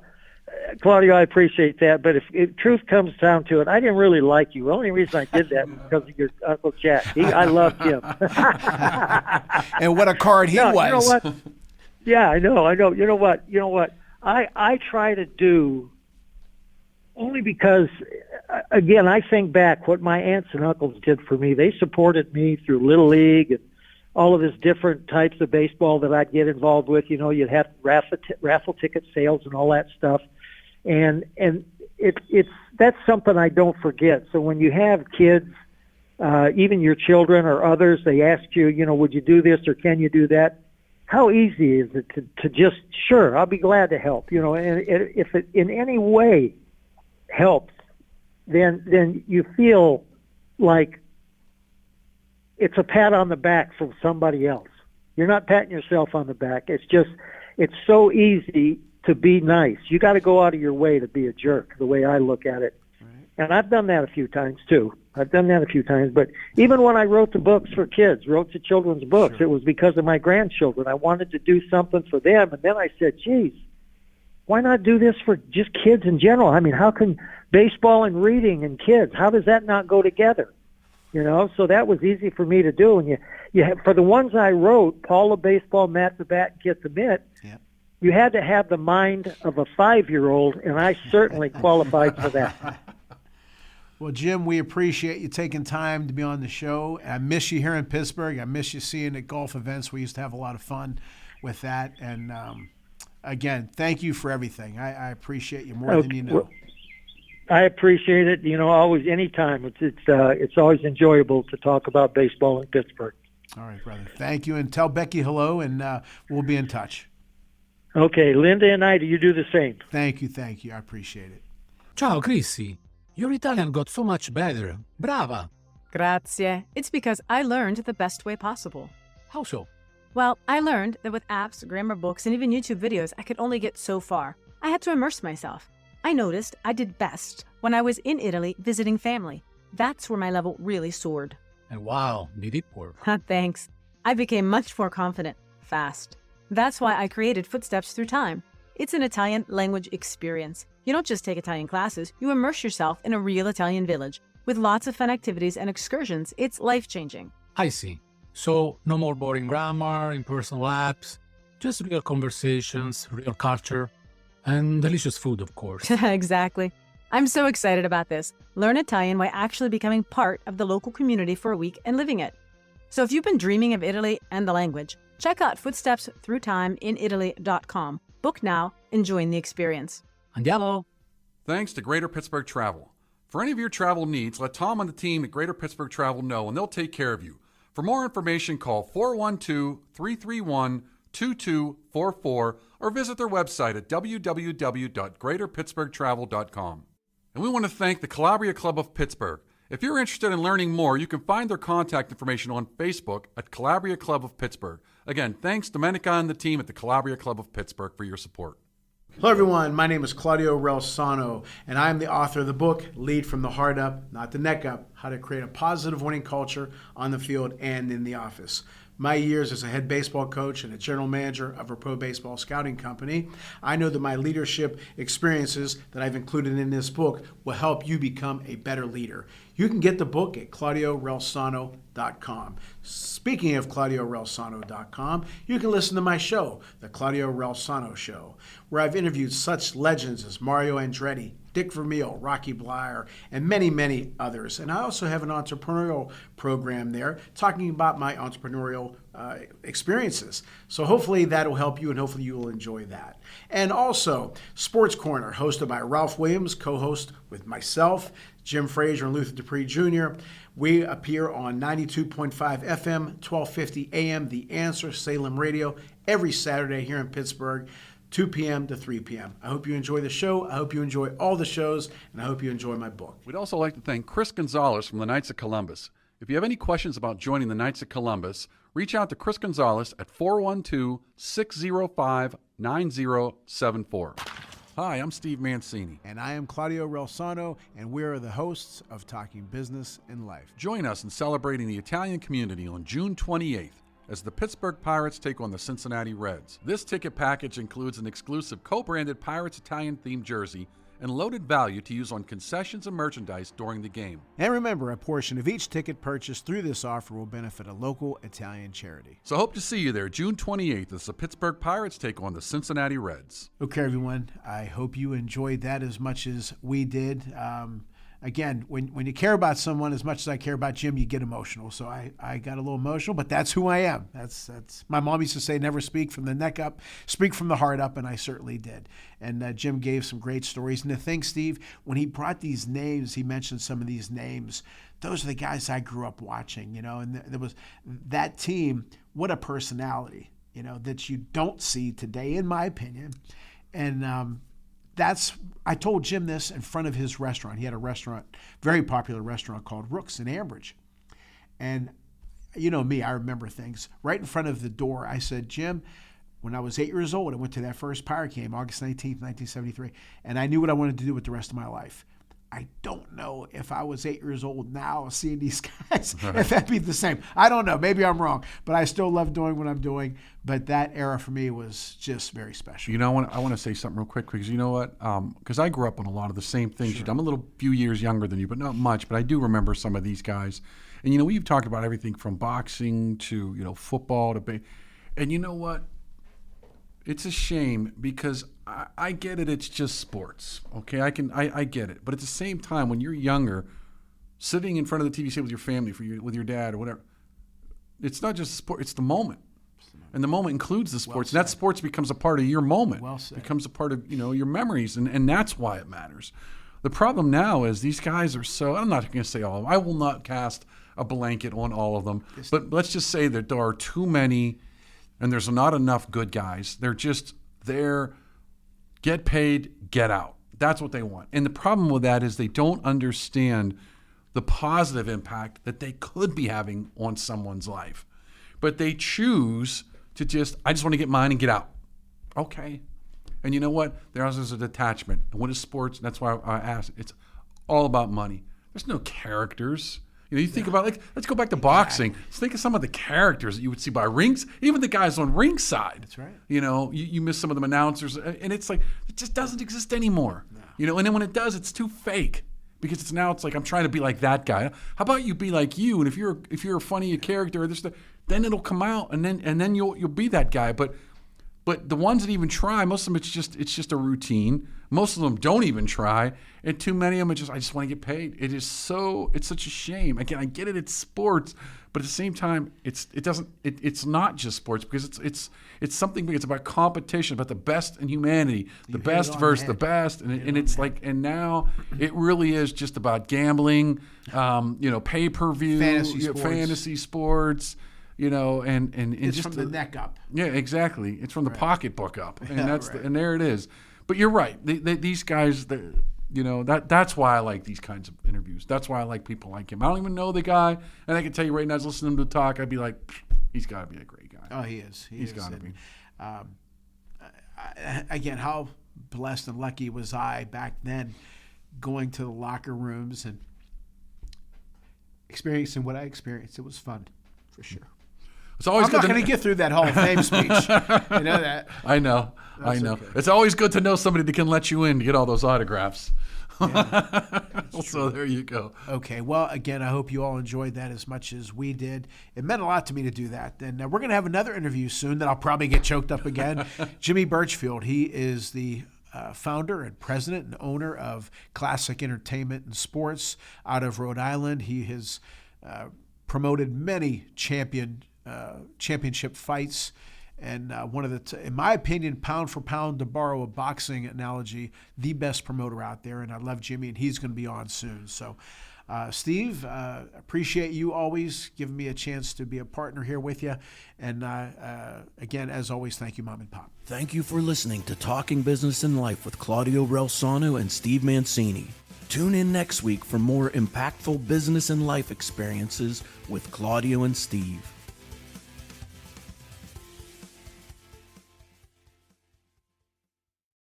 Claudio, I appreciate that, but if truth comes down to it, I didn't really like you. The only reason I did that was because of your Uncle Jack. I loved him. And what a card he was. You know what? Yeah, I know. You know what? I try to do, only because, again, I think back what my aunts and uncles did for me. They supported me through Little League and all of this different types of baseball that I'd get involved with. You'd have raffle ticket sales and all that stuff. And that's something I don't forget. So when you have kids, even your children or others, they ask you, would you do this or can you do that? How easy is it to just, sure, I'll be glad to help. And if it in any way helps, then you feel like it's a pat on the back from somebody else. You're not patting yourself on the back. It's so easy to be nice. You got to go out of your way to be a jerk, the way I look at it. Right. And I've done that a few times too. But even when I wrote the books for kids, wrote the children's books, Sure. It was because of my grandchildren. I wanted to do something for them. And then I said, geez, why not do this for just kids in general? I mean, how can baseball and reading and kids, how does that not go together? So that was easy for me to do. And you have, for the ones I wrote, Paul the Baseball, Matt the Bat, Kit the Mitt, yep. You had to have the mind of a 5-year-old, and I certainly qualified for that. Well, Jim, we appreciate you taking time to be on the show. I miss you here in Pittsburgh. I miss you seeing at golf events. We used to have a lot of fun with that. And, again, thank you for everything. I appreciate you more than you know. Well, I appreciate it. Always, anytime. It's always enjoyable to talk about baseball in Pittsburgh. All right, brother. Thank you, and tell Becky hello, and we'll be in touch. Okay, Linda and I, do you do the same? Thank you. I appreciate it. Ciao, Chrissy. Your Italian got so much better. Brava. Grazie. It's because I learned the best way possible. How so? Well, I learned that with apps, grammar books, and even YouTube videos, I could only get so far. I had to immerse myself. I noticed I did best when I was in Italy visiting family. That's where my level really soared. And wow, did it work? Thanks. I became much more confident, fast. That's why I created Footsteps Through Time. It's an Italian language experience. You don't just take Italian classes, you immerse yourself in a real Italian village. With lots of fun activities and excursions, it's life-changing. I see. So, no more boring grammar, impersonal apps, just real conversations, real culture, and delicious food, of course. Exactly. I'm so excited about this. Learn Italian by actually becoming part of the local community for a week and living it. So if you've been dreaming of Italy and the language, check out Footsteps Through Time in Italy.com. Book now and join the experience. Andiamo! Thanks to Greater Pittsburgh Travel. For any of your travel needs, let Tom and the team at Greater Pittsburgh Travel know, and they'll take care of you. For more information, call 412-331-2244 or visit their website at www.greaterpittsburghtravel.com. And we want to thank the Calabria Club of Pittsburgh. If you're interested in learning more, you can find their contact information on Facebook at Calabria Club of Pittsburgh. Again, thanks Domenica and the team at the Calabria Club of Pittsburgh for your support. Hello, everyone. My name is Claudio Reilsono, and I'm the author of the book, Lead from the Heart Up, Not the Neck Up, How to Create a Positive Winning Culture on the Field and in the Office. My years as a head baseball coach and a general manager of a pro baseball scouting company, I know that my leadership experiences that I've included in this book will help you become a better leader. You can get the book at ClaudioReilsono.com. Speaking of ClaudioReilsono.com, you can listen to my show, The Claudio Reilsono Show, where I've interviewed such legends as Mario Andretti, Dick Vermeil, Rocky Bleier, and many, many others. And I also have an entrepreneurial program there talking about my entrepreneurial experiences. So hopefully that will help you, and hopefully you will enjoy that. And also, Sports Corner, hosted by Ralph Williams, co-host with myself, Jim Frazier, and Luther Dupree Jr. We appear on 92.5 FM, 1250 AM, The Answer, Salem Radio, every Saturday here in Pittsburgh, 2 p.m. to 3 p.m. I hope you enjoy the show. I hope you enjoy all the shows, and I hope you enjoy my book. We'd also like to thank Chris Gonzalez from the Knights of Columbus. If you have any questions about joining the Knights of Columbus, reach out to Chris Gonzalez at 412-605-9074. Hi, I'm Steve Mancini. And I am Claudio Reilsono, and we are the hosts of Talking Business and Life. Join us in celebrating the Italian community on June 28th as the Pittsburgh Pirates take on the Cincinnati Reds. This ticket package includes an exclusive co-branded Pirates Italian-themed jersey and loaded value to use on concessions and merchandise during the game. And remember, a portion of each ticket purchased through this offer will benefit a local Italian charity. So hope to see you there June 28th as the Pittsburgh Pirates take on the Cincinnati Reds. Okay, everyone. I hope you enjoyed that as much as we did. Again, when you care about someone as much as I care about Jim, you get emotional. So I got a little emotional, but that's who I am. That's my mom used to say, never speak from the neck up, speak from the heart up, and I certainly did. And Jim gave some great stories. And the thing, Steve, when he brought these names, he mentioned some of these names. Those are the guys I grew up watching, and there was that team. What a personality, that you don't see today, in my opinion. And I told Jim this in front of his restaurant. He had a restaurant, very popular restaurant called Rook's in Ambridge. And you know me, I remember things. Right in front of the door, I said, Jim, when I was 8 years old, I went to that first Pirate game, August 19th, 1973, and I knew what I wanted to do with the rest of my life. I don't know if I was 8 years old now seeing these guys, if that'd be the same. I don't know. Maybe I'm wrong. But I still love doing what I'm doing. But that era for me was just very special. I want to say something real quick because you know what? Because I grew up on a lot of the same things. Sure. I'm a few years younger than you, but not much. But I do remember some of these guys. And, we've talked about everything from boxing to, football to and you know what? It's a shame because I get it. It's just sports. Okay, I get it. But at the same time, when you're younger, sitting in front of the TV set with your family, with your dad or whatever, it's not just sport. It's the moment, and the moment includes the sports. And that sports becomes a part of your moment. Well said. Becomes a part of your memories, and that's why it matters. The problem now is these guys are so. I'm not going to say all of them. I will not cast a blanket on all of them. But let's just say that there are too many. And there's not enough good guys. They're just there, get paid, get out. That's what they want. And the problem with that is they don't understand the positive impact that they could be having on someone's life. But they choose to I just want to get mine and get out. Okay. And you know what? There's a detachment. And what is sports? That's why I asked. It's all about money. There's no characters. You think about, like, let's go back to boxing. Let's think of some of the characters that you would see by rings, even the guys on ringside. That's right. You miss some of them announcers, and it's like, it just doesn't exist anymore. No. And then when it does, it's too fake. Because it's like, I'm trying to be like that guy. How about you be like you? And if you're a funny character or this, then it'll come out, and then you'll be that guy. But the ones that even try, most of them it's just a routine. Most of them don't even try, and too many of them I just want to get paid. It's such a shame. Again, I get it, it's sports, but at the same time, it's not just sports, because it's something big. It's about competition, about the best in humanity, the best versus the best, and it's like, and now it really is just about gambling, pay-per-view, fantasy sports. And it's just from the neck up. Yeah, exactly. It's from the pocketbook up, and that's right. and there it is. But you're right. These guys, that's why I like these kinds of interviews. That's why I like people like him. I don't even know the guy, and I can tell you right now, I was listening to him talk, I'd be like, he's got to be a great guy. Oh, he is. He's got to be. Again, how blessed and lucky was I back then, going to the locker rooms and experiencing what I experienced. It was fun, for sure. It's always I'm good not going to get through that Hall of Fame speech. You know that. I know. That's Okay. okay. It's always good to know somebody that can let you in to get all those autographs. Yeah, so there you go. Okay. Well, again, I hope you all enjoyed that as much as we did. It meant a lot to me to do that. And we're going to have another interview soon that I'll probably get choked up again. Jimmy Birchfield, he is the founder and president and owner of Classic Entertainment and Sports out of Rhode Island. He has promoted many championship fights, and one of the, in my opinion, pound for pound, to borrow a boxing analogy, the best promoter out there. And I love Jimmy, and he's going to be on soon. So, Steve, appreciate you always giving me a chance to be a partner here with you. And again, as always, thank you, Mom and Pop. Thank you for listening to Talking Business and Life with Claudio Reilsono and Steve Mancini. Tune in next week for more impactful business and life experiences with Claudio and Steve.